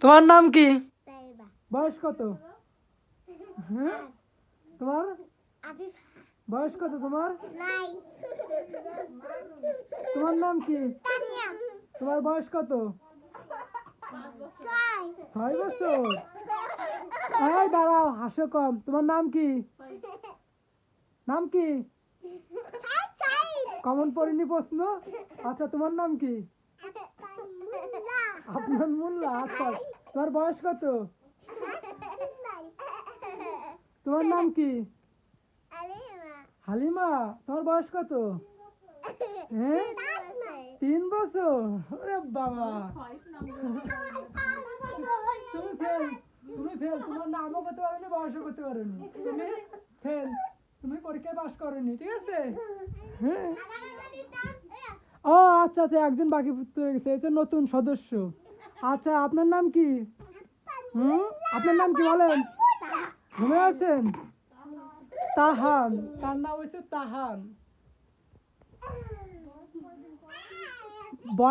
তোমার নাম কি? তাইবা। বয়স কত? হ্যাঁ? তোমার আফিফ। বয়স কত তোমার? নাই। তোমার নাম কি? তানিয়া। তোমার বয়স কত? 6 বছর। এই দাঁড়াও, হাসো কম। তোমার নাম কি? নাম কি? কমন পড়িনি প্রশ্ন। আচ্ছা, তোমার নাম কি? আপনার মোল্লা। আচ্ছা, তোমার বয়স কত? তোমার নাম কি? হালিমা। তোমার বয়স কত? হ্যাঁ, 3 বছর। ওরে বাবা, তুমি ফেল। তোমার নামও করতে পারোনি, বয়সও করতে পারোনি। তুমি ফেল। তুমি পরীক্ষায় পাস করোনি, ঠিক আছে? হ্যাঁ। ও আচ্ছা আচ্ছা, একজন বাকি হয়ে গেছে, এই তো নতুন সদস্য। আচ্ছা, আপনার নাম কি? আপনার নাম কি বলেন? মনে আছেন? তাহান। তার নাম হচ্ছে তাহান।